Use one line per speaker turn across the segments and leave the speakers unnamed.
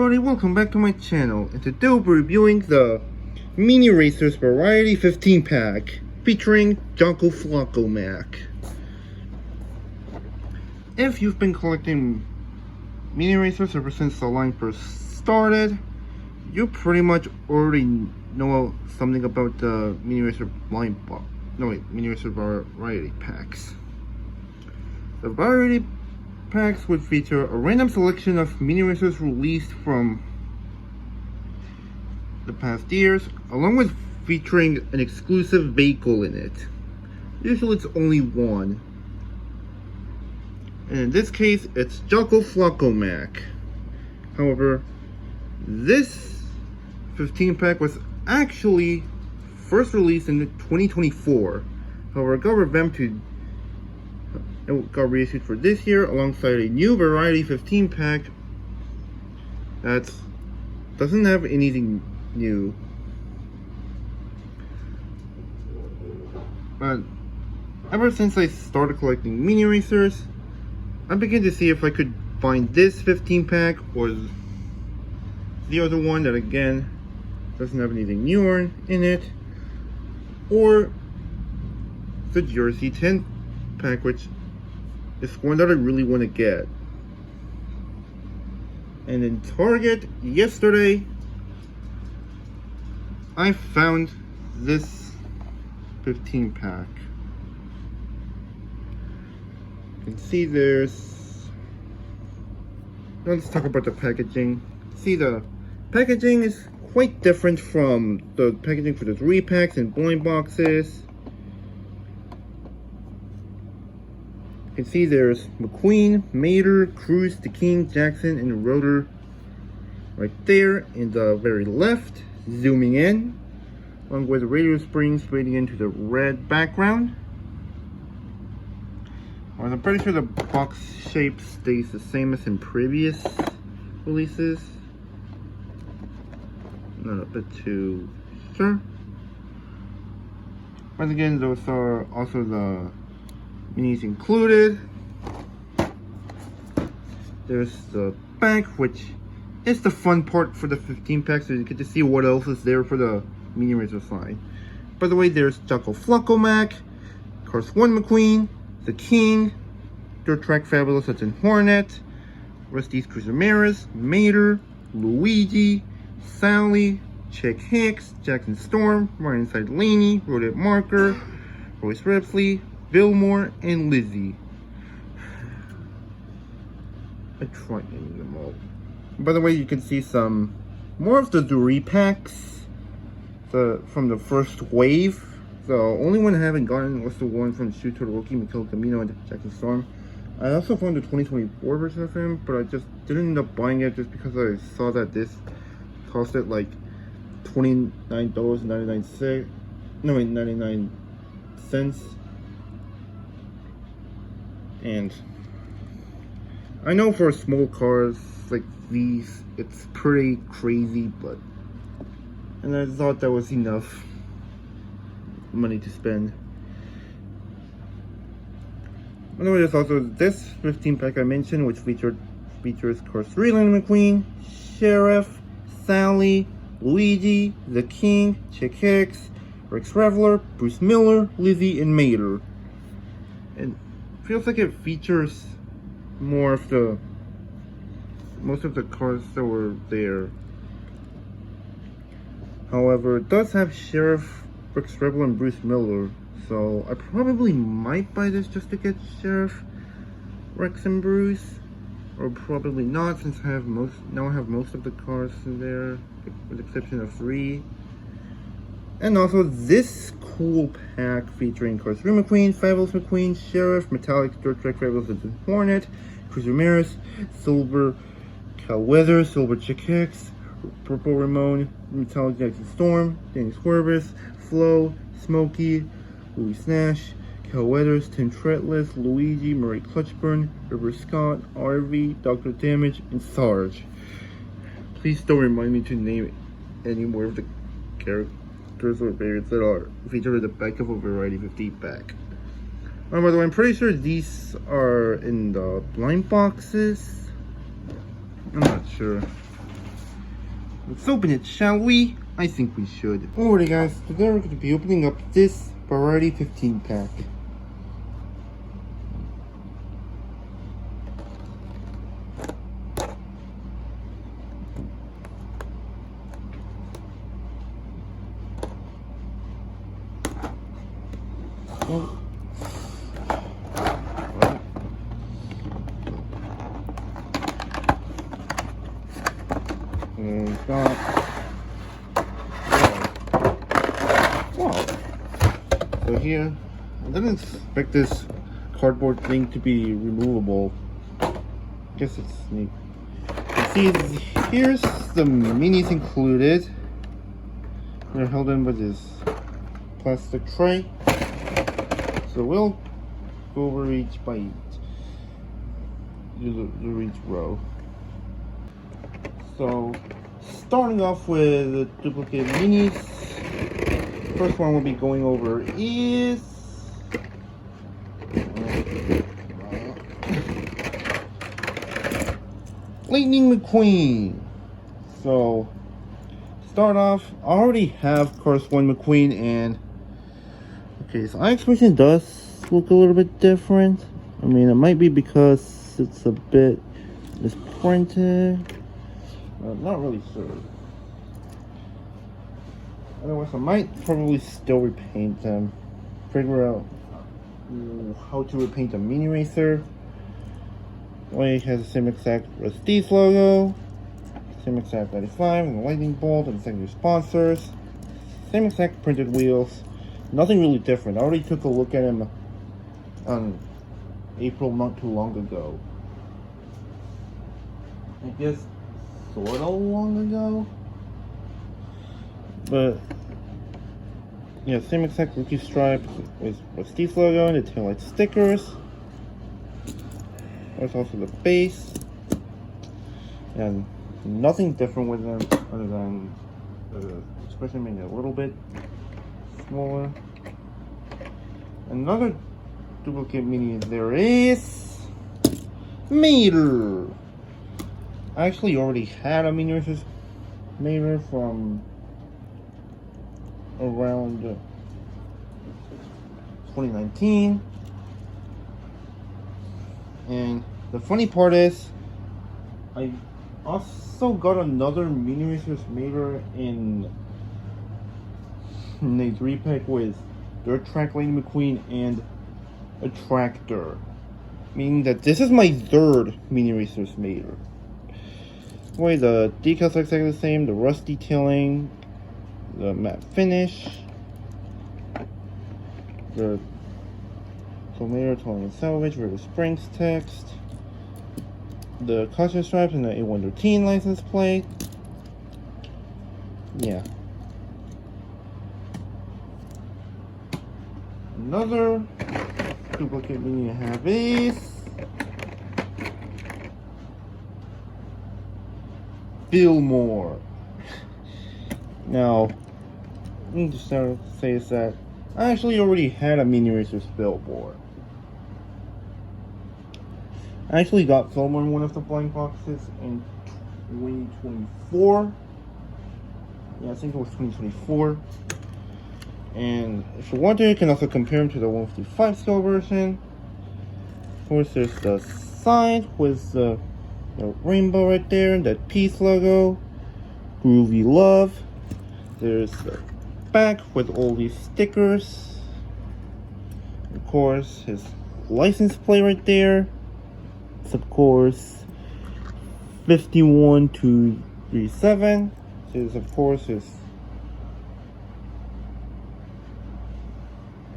everybody, welcome back to my channel, and today we'll be reviewing the Mini Racers Variety 15 pack featuring Jocko Flocko Mack. If you've been collecting Mini Racers ever since the line first started, you pretty much already know something about the Mini Racer Mini Racer Variety packs. The Variety packs would feature a random selection of mini racers released from the past years, along with featuring an exclusive vehicle in it. Usually it's only one, and in this case it's Jocko Flocko Mack. However, this 15 pack was actually first released in 2024. However, it got revamped to it got reissued for this year alongside a new Variety 15 pack that doesn't have anything new. But ever since I started collecting mini racers, I began to see if I could find this 15 pack or the other one that again doesn't have anything newer in it, or the Jersey 10 pack, which is one that I really want to get. And in Target yesterday, I found this 15 pack. You can see let's talk about the packaging. See, the packaging is quite different from the packaging for the 3 packs and blind boxes. You can see there's McQueen, Mater, Cruz, the King, Jackson, and Rotor right there in the very left, zooming in, along with the radio springs fading into the red background. Well, I'm pretty sure the box shape stays the same as in previous releases. Not a bit too sure. Once again, those are also the minis included. There's the back, which is the fun part for the 15 pack, so you get to see what else is there for the mini racer side. By the way, there's Jocko Flocko Mack, Cars 1 McQueen, the King, Dirt Track Fabulous such as Hornet, Rusty's Cruz Ramirez, Mater, Luigi, Sally, Chick Hicks, Jackson Storm, Ryan Side Laney, Rodent Marker, Royce Repsley, Billmore, and Lizzie. I tried naming them all. By the way, you can see some more of the Dury packs from the first wave. The only one I haven't gotten was the one from Shoot Todoroki, Mikhail Camino, and Jackson Storm. I also found the 2024 version of him, but I just didn't end up buying it just because I saw that this costed like $29.99. And I know for small cars like these, it's pretty crazy, and I thought that was enough money to spend. By the way, there's also this 15 pack I mentioned, which features Cars 3 Lightning McQueen, Sheriff, Sally, Luigi, the King, Chick Hicks, Rex Reveler, Bruce Miller, Lizzie, and Mater. And feels like it features most of the cars that were there. However, it does have Sheriff, Rex Rebel, and Bruce Miller, so I probably might buy this just to get Sheriff, Rex, and Bruce, or probably not, since I have most of the cars in there, with the exception of 3. And also this cool pack featuring Cars 3 McQueen, Fabulous McQueen, Sheriff, Metallic, Dirt Track Fabulous and Hornet, Cruz Ramirez, Silver Cal Weather, Silver Chick Hicks, Purple Ramon, Metallic Jackson Storm, Danny Swervis, Flo, Smokey, Louis Snash, Cal Weathers, Tim Tretless, Luigi, Murray Clutchburn, River Scott, RV, Dr. Damage, and Sarge. Please don't remind me to name any more of the characters or variants that are featured in the back of a Variety 15 pack. By the way, I'm pretty sure these are in the blind boxes. I'm not sure. Let's open it, shall we? I think we should. Alrighty guys, today we're going to be opening up this Variety 15 pack. Oh. And got wow. So here, I didn't expect this cardboard thing to be removable. Guess it's neat. You see, here's the minis included. They're held in with this plastic tray. So we'll go over each by each row. So, starting off with the duplicate minis, first one we'll be going over is Lightning McQueen. So, start off, I already have course 1 McQueen, and okay, so eye expression does look a little bit different. I mean, it might be because it's a bit misprinted. Not really sure. Otherwise, I might probably still repaint them. Figure out how to repaint a mini racer. Way it has the same exact Rusty's logo, same exact 95 and the lightning bolt and the secondary sponsors, same exact printed wheels. Nothing really different. I already took a look at him on April not too long ago. I guess sort of long ago, but yeah, same exact rookie stripe with Steve's logo and the taillight stickers. There's also the base, and nothing different with them other than the expression being a little bit smaller. Another duplicate mini there is Mater. I actually already had a mini racer Mater from around 2019, and the funny part is I also got another mini racer Mater in a 3-pack with Dirt Track Lightning McQueen and a tractor, meaning that this is my 3rd mini racer Mater. Way the decals are exactly the same, the rust detailing, the matte finish, the Tomato towing and salvage with the Springs text, the caution stripes and the A113 license plate. Yeah. Another duplicate mini I have is Fillmore. Now, let me just start to say is that I actually already had a mini racer's Fillmore. I actually got Fillmore in one of the blank boxes in 2024. Yeah, I think it was 2024. And if you want to, you can also compare them to the 155 scale version. Of course, there's the side with the rainbow right there, that peace logo, groovy love. There's the back with all these stickers. Of course, his license plate right there. It's of course 51237. This is of course his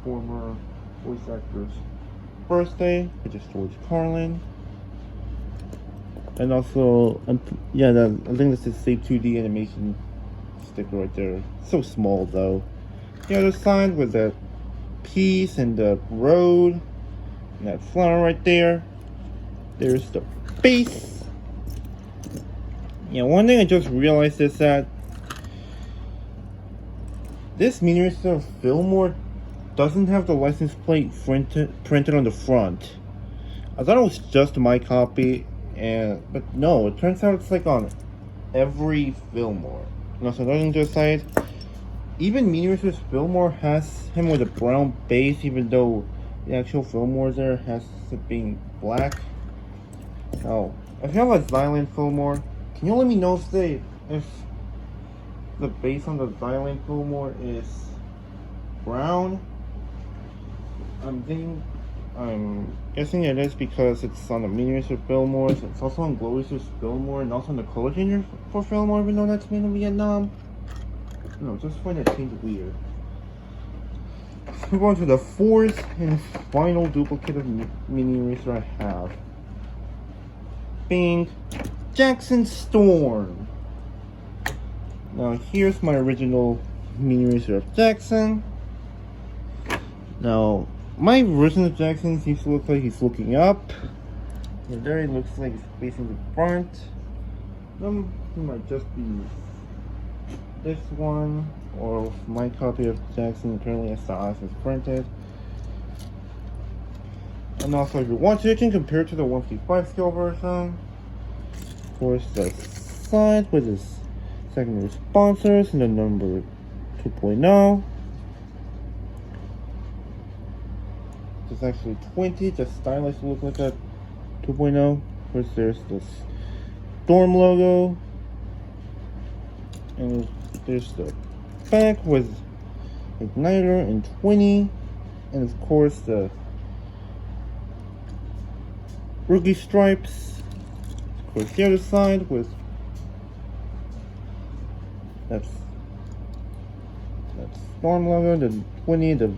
former voice actor's birthday, which is George Carlin. And also, yeah, I think this is Save 2D animation sticker right there. So small though. The other side with the piece and the road and that flower right there. There's the base. Yeah, one thing I just realized is that this mini racer Fillmore doesn't have the license plate printed on the front. I thought it was just my copy, but no, it turns out it's like on every Fillmore. Now, so nothing to the side. Even Mini Racers Fillmore has him with a brown base, even though the actual Fillmore there has it being black. Now, if you have a Xylan Fillmore, can you let me know if the base on the Xylan Fillmore is brown? I'm guessing it is because it's on the Mini Racer Fillmores. It's also on Glow Racers Fillmore and also on the color changer for Fillmore, even though that's made in Vietnam. No, just find that change weird. Let's move on to the fourth and final duplicate of Mini Racer I have. Being Jackson Storm. Now here's my original Mini Racer of Jackson. Now, my version of Jackson seems to look like he's looking up. And there it looks like he's facing the front. He might just be this one, or my copy of Jackson currently as the eyes is printed. And also, if you want to, you can compare it to the 155 scale version. Of course, the side with his secondary sponsors and the number 2.0. It's actually 20, just stylized to look like a 2.0. Of course, there's this Storm logo. And there's the back with Igniter and 20. And of course, the rookie stripes. Of course, the other side with that's Storm logo, the 20, the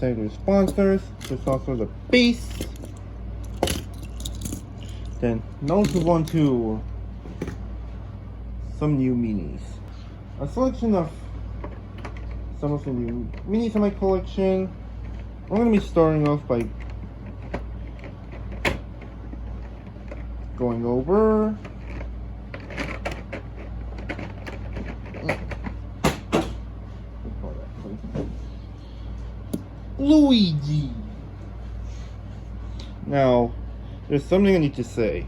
secondary sponsors. There's also the base. Then now let's move on to some new minis. A selection of some of the new minis in my collection. I'm going to be starting off by going over Luigi. Now, there's something I need to say.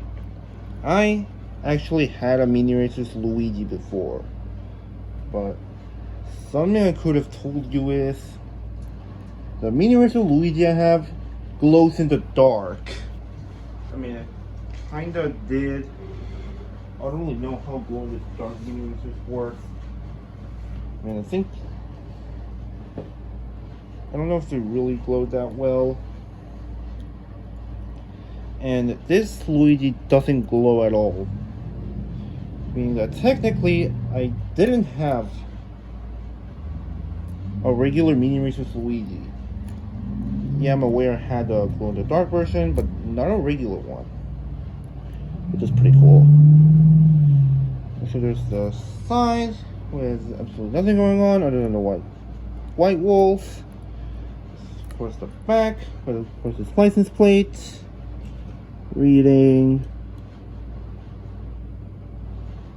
I actually had a Mini Racers Luigi before, but something I could have told you is the Mini Racer Luigi I have glows in the dark. I mean, it kinda did. I don't really know how glow in the dark Mini Racers work. I mean, I don't know if they really glowed that well. And this Luigi doesn't glow at all. Meaning that technically I didn't have a regular Mini Racers Luigi. Yeah, I'm aware I had a glow in the dark version, but not a regular one. Which is pretty cool. So there's the side with absolutely nothing going on other than the white wolf. Of course, the back with of course its license plate. Reading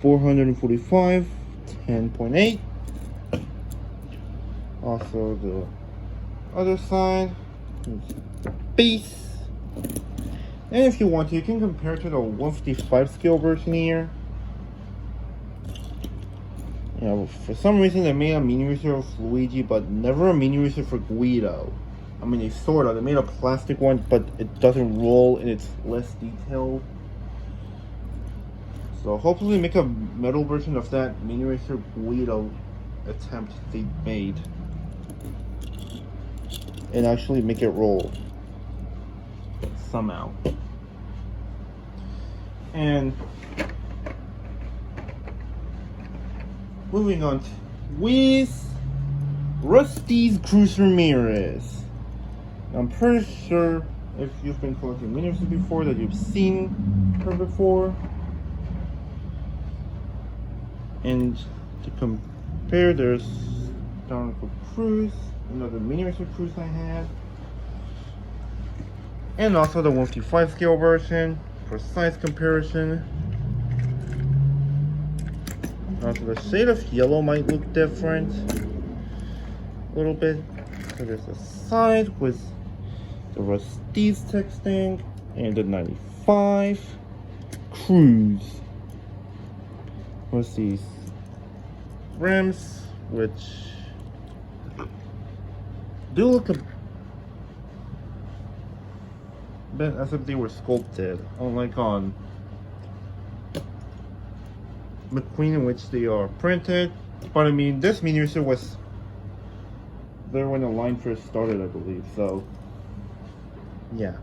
445 10.8. Also the other side is the base. And if you want to, you can compare it to the 155 scale version here. You know, for some reason they made a Mini Racer of Luigi, but never a Mini Racer for Guido. I mean, they made a plastic one, but it doesn't roll and it's less detailed. So hopefully make a metal version of that Mini Racer Guido attempt they made. And actually make it roll. Somehow. And moving on with Rusty's Cruz Ramirez. I'm pretty sure if you've been collecting Mini Racers before that you've seen her before. And to compare, there's Donovan Cruz, another Mini Racer Cruz I had. And also the 155 scale version for size comparison. Also the shade of yellow might look different a little bit. So there's a side with the Rusty's texting and the 95 Cruz. was these rims, which do look a bit as if they were sculpted, unlike on McQueen, in which they are printed. But I mean, this mini racer was there when the line first started, I believe. So yeah.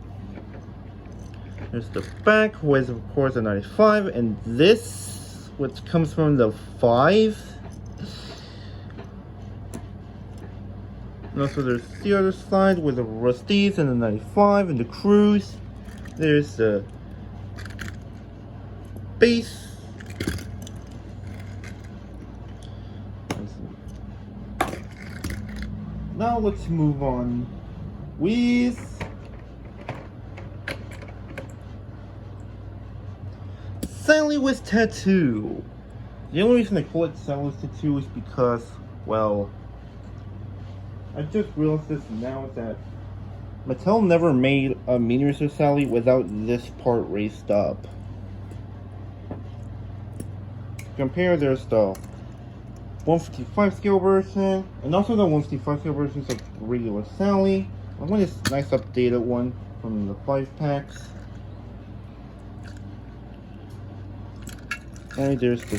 There's the back with, of course, a 95, and this, which comes from the 5. And also there's the other side with the Rusties and the 95 and the Cruise. There's the base. Now let's move on with Sally with Tattoo. The only reason I call it Sally with Tattoo is because, well, I just realized this now that Mattel never made a Mini Racer Sally without this part raised up. Compare, there's the 155 scale version, and also the 155 scale versions of regular Sally. I want this nice updated one from the 5 packs. And there's the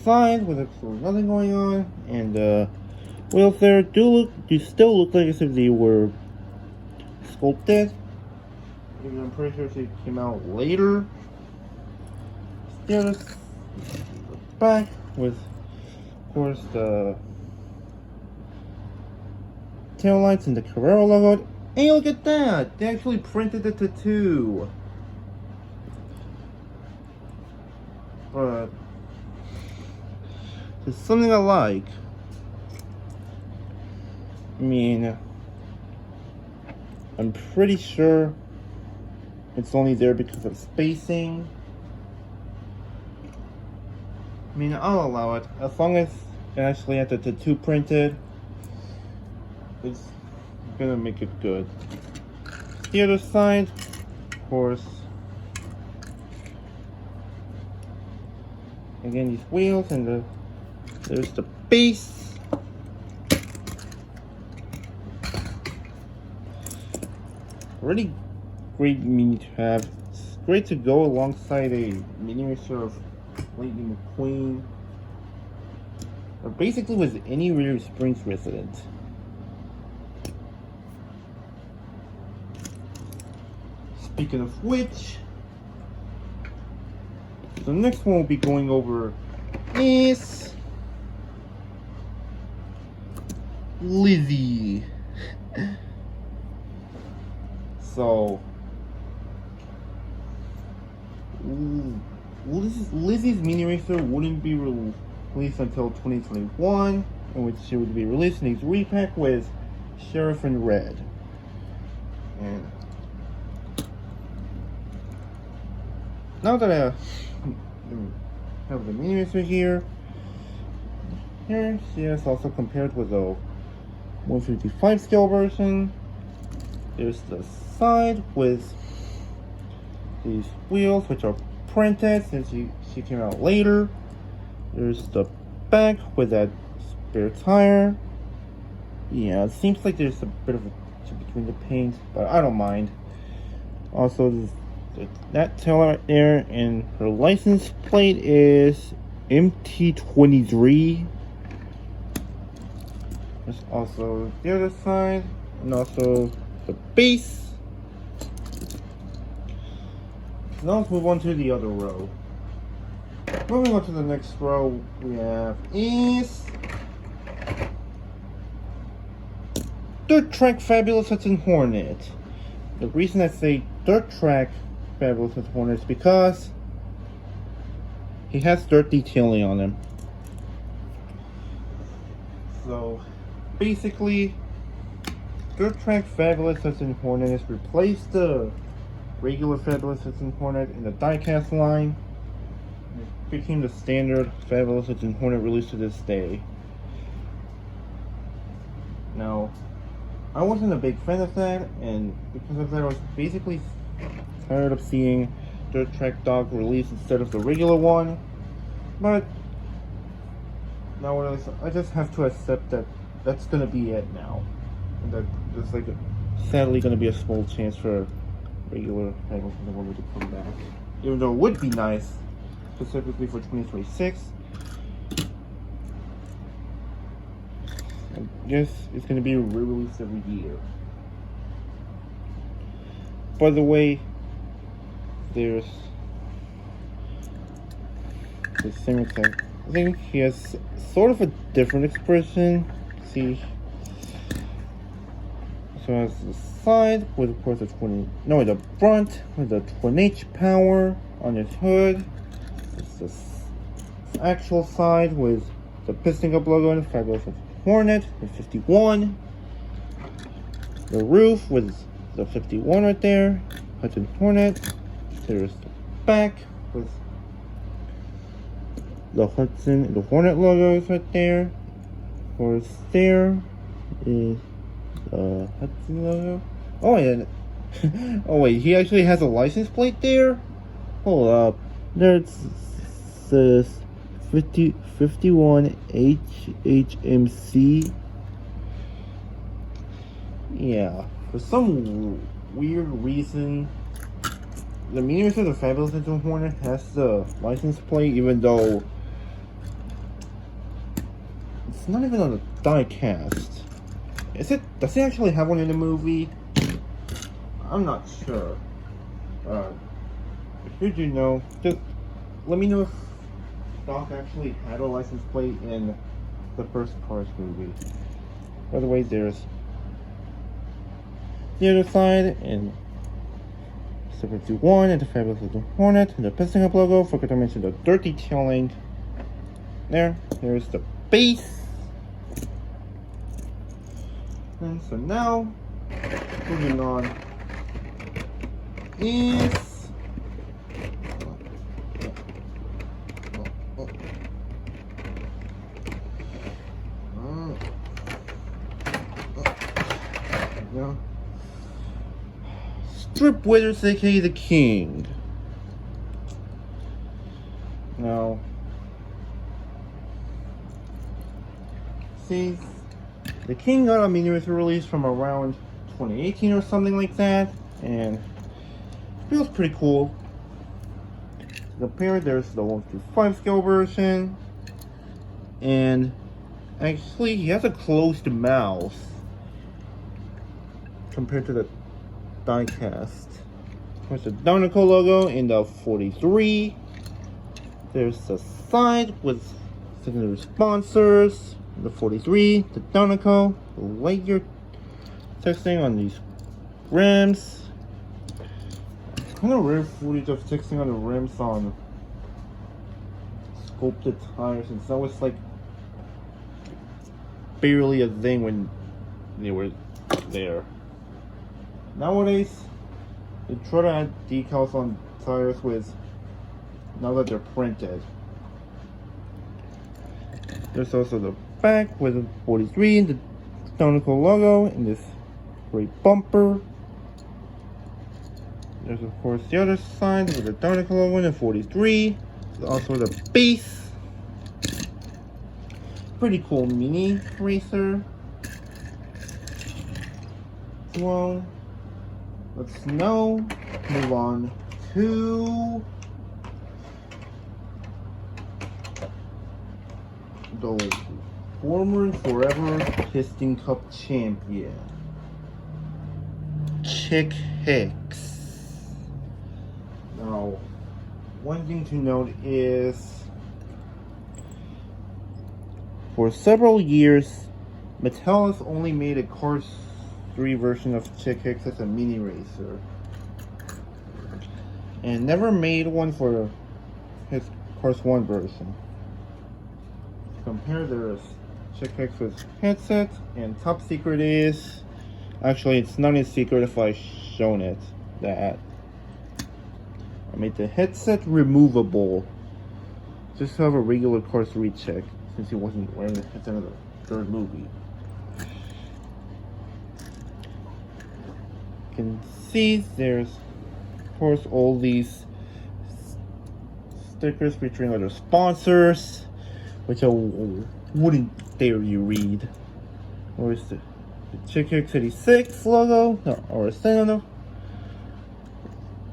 side with absolutely nothing going on, and the wheels there do still look like as if they were sculpted. Even I'm pretty sure they came out later. There's the back with, of course, the tail lights and the Carrera logo. Hey, look at that! They actually printed the tattoo. But there's something I like. I mean, I'm pretty sure it's only there because of spacing. I mean, I'll allow it as long as it actually has the tattoo printed. It's gonna make it good. The other side, of course. Again, these wheels and there's the base. Really great mini to have. It's great to go alongside a mini racer of Lightning McQueen, or basically with any Rear Springs resident. Speaking of which, the next one we'll be going over is Lizzie. So Lizzie's mini racer wouldn't be released until 2021, in which she would be released in a repack with Sheriff in Red. And now that I have the mini racer here she is also compared with the 155 scale version. There's the side with these wheels, which are printed since she came out later. There's the back with that spare tire. Yeah, it seems like there's a bit of a chip between the paint, but I don't mind. Also, that tail right there, and her license plate is MT23. There's also the other side, and also the base. Now let's move on to the other row. Moving on to the next row, we have is Dirt Track Fabulous Hudson Hornet. The reason I say Dirt Track Fabulous Hudson Hornet is because he has dirt detailing on him. So basically, Dirt Track Fabulous Hudson Hornet has replaced the regular Fabulous Hudson Hornet in the diecast line. It became the standard Fabulous Hudson Hornet released to this day. Now, I wasn't a big fan of that, and because of that, I was basically tired of seeing Dirt Track Dog released instead of the regular one. But nowadays, I just have to accept that that's gonna be it now. And that there's like sadly gonna be a small chance for regular Hamilton the Woman to come back. Even though it would be nice, specifically for 2026. I guess it's gonna be re-released every year. By the way, there's the same thing. I think he has sort of a different expression. See, so it has the side with, of course, the front with the twin H power on his hood. It's the actual side with the piston cup logo and the Fabulous Hornet, the 51. The roof with the 51 right there, Hudson Hornet. There's the back with the Hornet logos right there. Of course, there is the Hudson logo. Oh, yeah. Oh, wait, he actually has a license plate there? Hold up. There it says 51 HHMC. Yeah. For some weird reason, the Mini Racer, the Fabulous Hudson Hornet, has the license plate, even though it's not even on the die cast. Does it actually have one in the movie? I'm not sure. If you do know, just let me know if Doc actually had a license plate in the first Cars movie. By the way, there's the other side and 721 and the Fabulous Little Hornet and the piston up logo. Forgot to mention the dirt detailing. There's the base. And so now, moving on is Strip Withers, aka the King. Now, see, the King got a Mini Racer release from around 2018 or something like that, and it feels pretty cool. Compared, there's the 1/5 scale version, and actually he has a closed mouth compared to the diecast. There's the Dinoco logo in the 43. There's the side with secondary sponsors. The 43, the Dinoco, the Lightyear texting on these rims. Kind of rare footage of texting on the rims on sculpted tires, since that was like barely a thing when they were there. Nowadays, they try to add decals on tires with now that they're printed. There's also the back with the 43 and the Dinoco logo and this great bumper. There's of course the other side with the Dinoco logo and the 43. There's also the base. Pretty cool Mini Racer. Well, let's now move on to the former and forever Piston Cup champion, Chick Hicks. Now, one thing to note is, for several years, Mattel has only made a Cars 3 version of Chick Hicks as a Mini Racer, and never made one for his Cars 1 version. Compare, there's Chick Hicks with headset, and top secret is, actually it's not a secret if I've shown it, that I made the headset removable just to have a regular Cars 3 Chick, since he wasn't wearing the headset in the third movie. You can see there's of course all these stickers featuring other sponsors, which I wouldn't dare you read. Where's the Chicken 86 logo? No, or a synonym.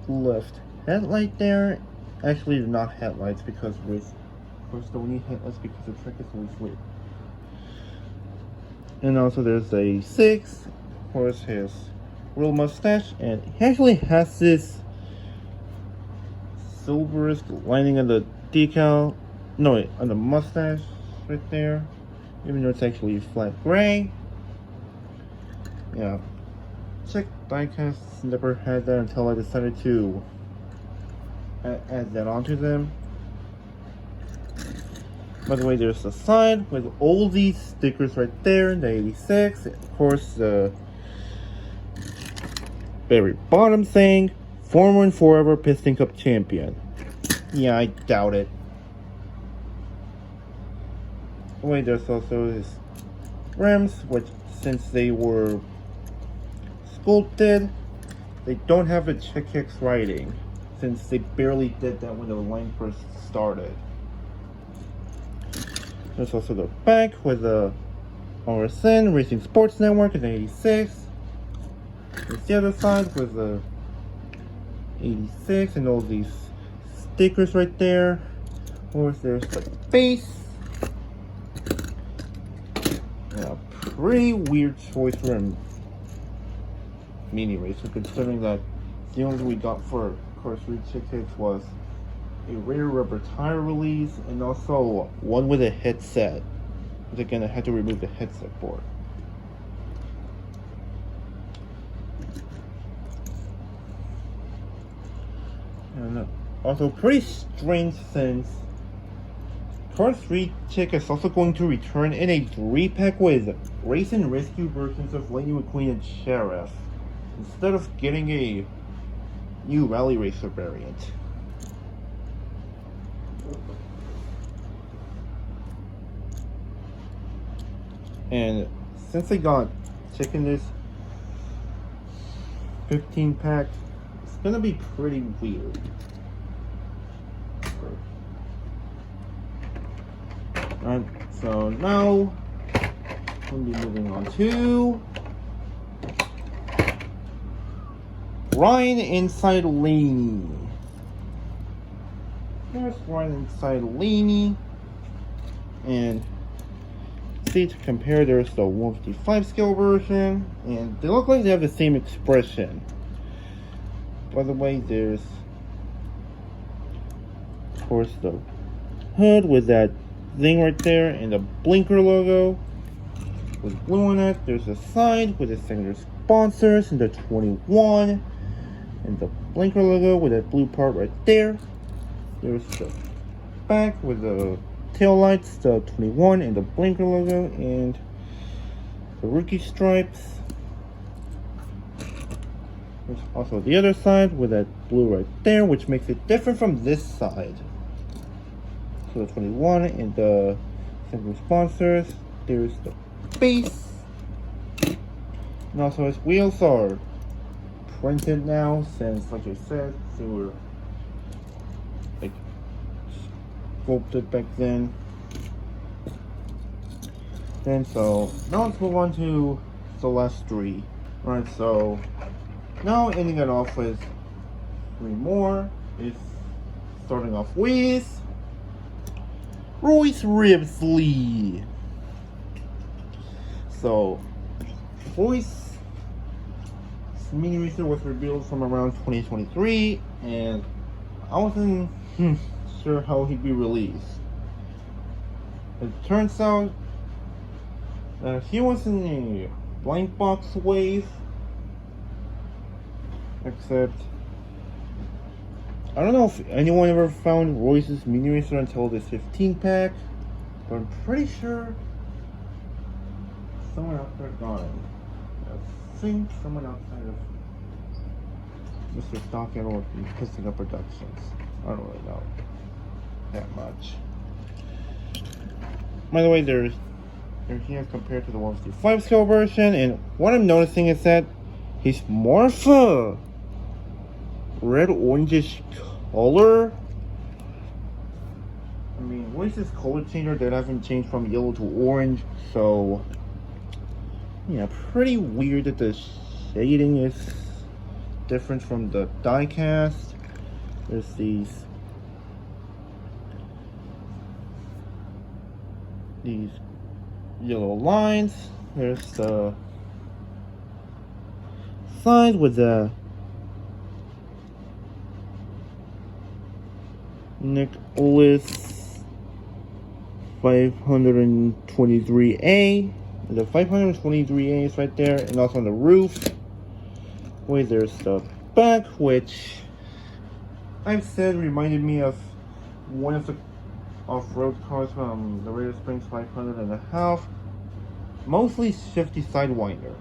Left headlight there. Actually, they're not headlights because of course, don't need headlights because the truck is always lit. And also, there's a 6. Of course, his real mustache, and he actually has this silverish lining on the decal. No, wait, on the mustache right there. Even though it's actually flat gray. Yeah. Check diecast. Never had that until I decided to add that onto them. By the way, there's the side with all these stickers right there. The 86. Of course, the very bottom saying, former and forever Piston Cup champion. Yeah, I doubt it. Wait, there's also his rims, which since they were sculpted, they don't have a Chick X writing, since they barely did that when the line first started. There's also the back with the RSN, Racing Sports Network, and 86. There's the other side with the 86 and all these stickers right there. Of course, there's the face. Yeah, pretty weird choice for a mini racer, considering that the only we got for, of course, Chick X was a rear rubber tire release and also one with a headset. Which again, I had to remove the headset for. And also pretty strange since Car 3 Chick is also going to return in a 3-pack with race and rescue versions of Lightning McQueen and Sheriff, instead of getting a new Rally Racer variant. And since I got Chick in this 15-pack, it's gonna be pretty weird. Alright, so now we'll be moving on to Ryan inside Laney. There's Ryan inside Laney, and see, to compare, there's the 155 scale version, and they look like they have the same expression. By the way, there's of course the hood with that thing right there and the blinker logo with blue on it. There's a side with the singular sponsors and the 21 and the blinker logo with that blue part right there. There's the back with the tail lights, the 21 and the blinker logo, and the rookie stripes. There's also the other side with that blue right there, which makes it different from this side. So the 21 and the single sponsors. There's the base, and also his wheels are printed now, since, like I said, they were like sculpted back then. And so now let's move on to the last 3. Alright, so now ending it off with 3 more is starting off with Royce Ribsley. So Royce mini racer was revealed from around 2023, and I wasn't sure how he'd be released. It turns out he was in a blank box wave, except I don't know if anyone ever found Royce's mini racer until this 15-pack, but I'm pretty sure someone out there got it. I think someone outside of Mr. Stockton or Piston Up Productions. I don't really know that much. By the way, they're here compared to the 155 scale version, and what I'm noticing is that he's more of a red orangish color least this color changer that hasn't changed from yellow to orange. So yeah, pretty weird that the shading is different from the die cast. There's these yellow lines. There's the side with the Nicholas 523A. The 523A is right there, and also on the roof. Wait, there's the back, which I've said reminded me of one of the off-road cars from the Radiator Springs 500.5. Mostly shifty sidewinder.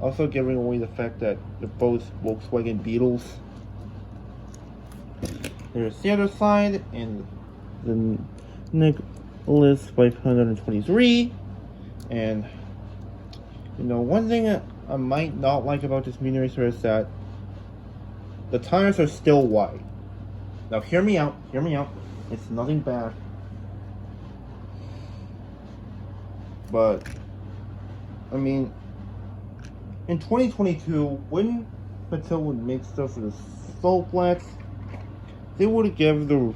Also giving away the fact that they're both Volkswagen Beetles. There's the other side, and the Nicholas 523. And you know, one thing I might not like about this mini racer is that the tires are still wide. Now hear me out, it's nothing bad, but I mean, in 2022, when Mattel would make stuff for the Soulflex, they would give the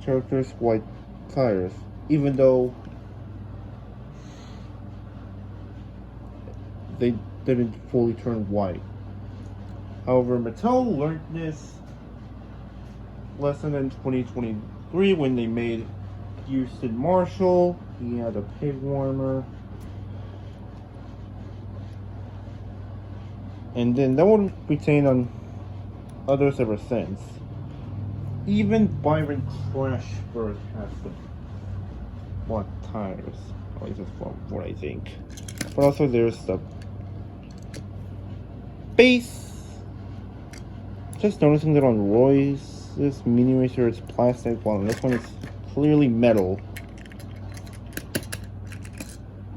characters white tires, even though they didn't fully turn white. However, Mattel learned this lesson in 2023 when they made Houston Marshall. He had a pig warmer. And then that would retain on others ever since. Even Byron Crashford has the black tires. At least that's what I think. But also there's the base. Just noticing that on Roy's, this mini racer is plastic, while this one is clearly metal.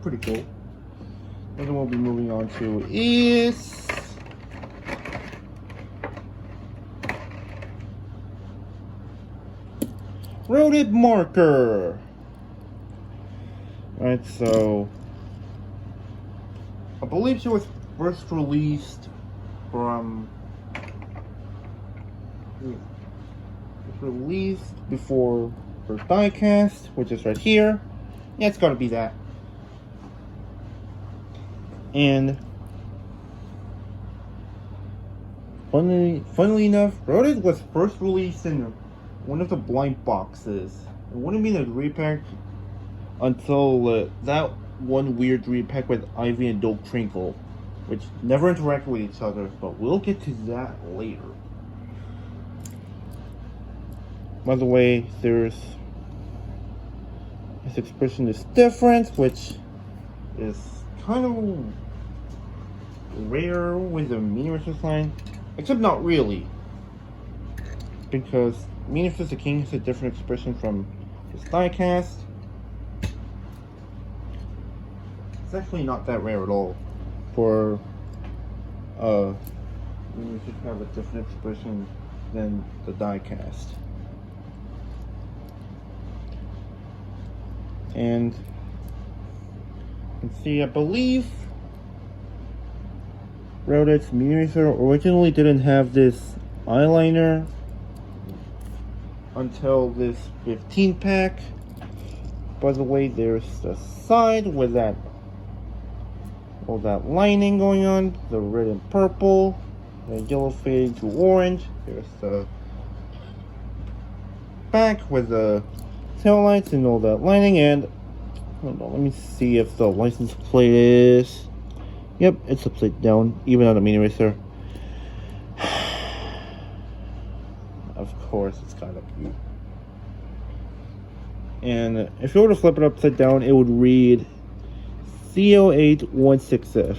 Pretty cool. And then we'll be moving on to is Roaded Marker. Alright, so I believe she was first released from before her diecast, which is right here. Yeah, it's gotta be that. And funnily enough, Roaded was first released in one of the blind boxes. It wouldn't be a repack until that one weird repack with Ivy and Dope Trinkle, which never interact with each other, but we'll get to that later. By the way, there's his expression is different, which is kind of rare with the mini racer line, except not really, because Mini Racer the King has a different expression from his diecast. It's actually not that rare at all for Mini Racer to have a different expression than the diecast. And you can see, I believe Roaded's Mini Racer originally didn't have this eyeliner until this 15 pack. By the way, there's the side with that all that lining going on, the red and purple, the yellow fading to orange. There's the back with the tail lights and all that lining, and hold on, let me see if the license plate is. Yep, it's upside down, even on the mini racer. Of course, it's kind of cute. And if you were to flip it upside down, it would read CO816F.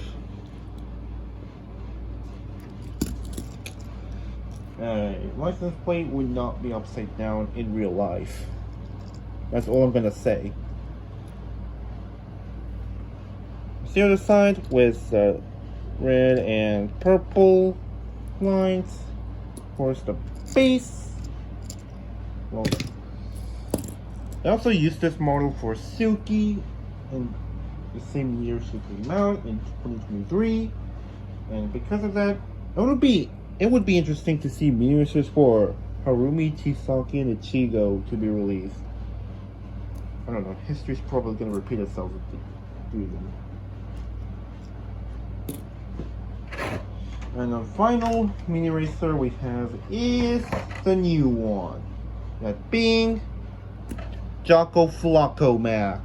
License plate would not be upside down in real life. That's all I'm gonna say. The other side with red and purple lines. Of course, the base Well, I also used this model for Silky in the same year she came out in 2023, and because of that, it would be interesting to see mini racers for Harumi, Chisaki, and Ichigo to be released. I don't know, history's probably going to repeat itself if they do them. And the final mini racer we have is the new one. That being Jocko Flocko Mack.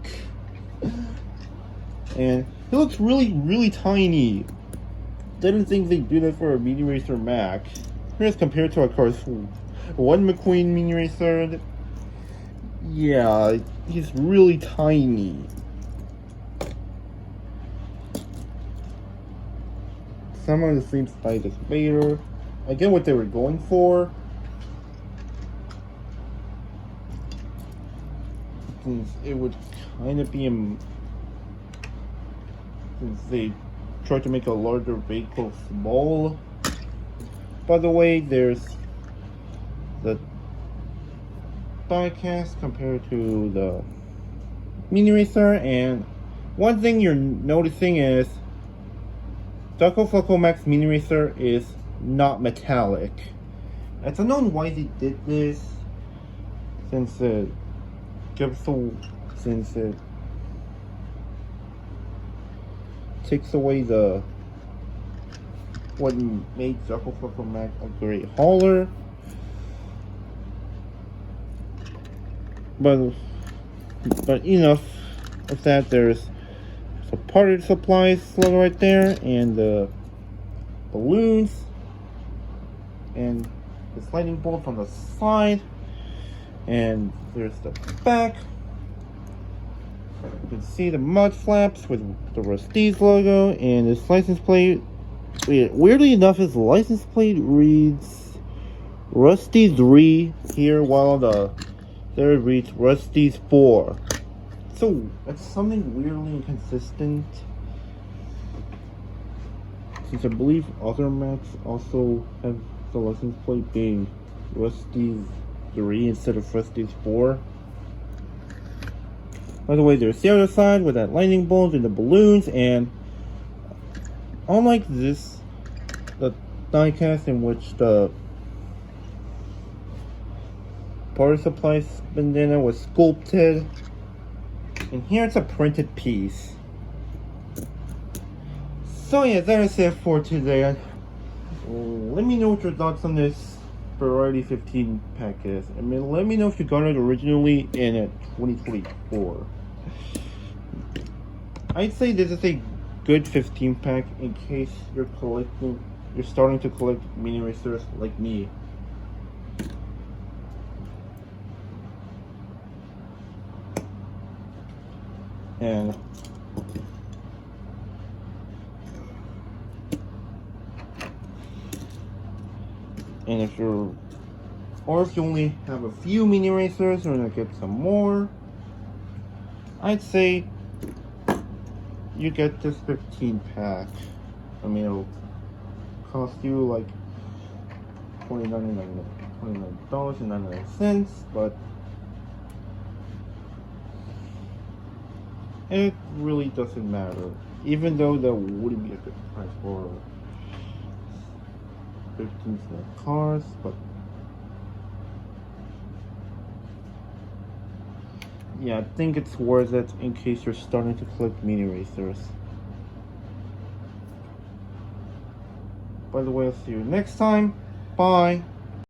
And he looks really, really tiny. Didn't think they'd do that for a mini racer Mack. Here's compared to, of course, one McQueen mini racer. Yeah, he's really tiny. Some of the same size as Vader. I get what they were going for. Since it would kind of be since they tried to make a larger vehicle small. By the way, there's the diecast compared to the mini racer, and one thing you're noticing is Jocko Flocko Mack's mini racer is not metallic. It's unknown why they did this, since it takes away what made Jocko Flocko Mack a great hauler. But enough of that. There's a party supply slot right there, and the balloons, and the sliding bolt on the side, and there's the back. You can see the mud flaps with the Rusty's logo, and this license plate. Weirdly enough, his license plate reads Rusty 3 here, while the there reads Rusty's 4. So it's something weirdly inconsistent, since I believe other Macs also have the license plate being Rusty's 3 instead of Rusty's 4. By the way, there's the other side with that lightning bolt and the balloons, and unlike this, the diecast in which the power supply bandana was sculpted, and here it's a printed piece. So yeah, that is it for today. Let me know what your thoughts on this Variety 15 pack is. I mean, let me know if you got it originally in 2024. I'd say this is a good 15 pack in case you're starting to collect mini racers like me. And if you only have a few mini racers or want to get some more, I'd say you get this 15 pack. I mean, it'll cost you like $29.99, but it really doesn't matter, even though that wouldn't be a good price for 15-cent cars. But yeah, I think it's worth it in case you're starting to collect mini racers. By the way, I'll see you next time. Bye.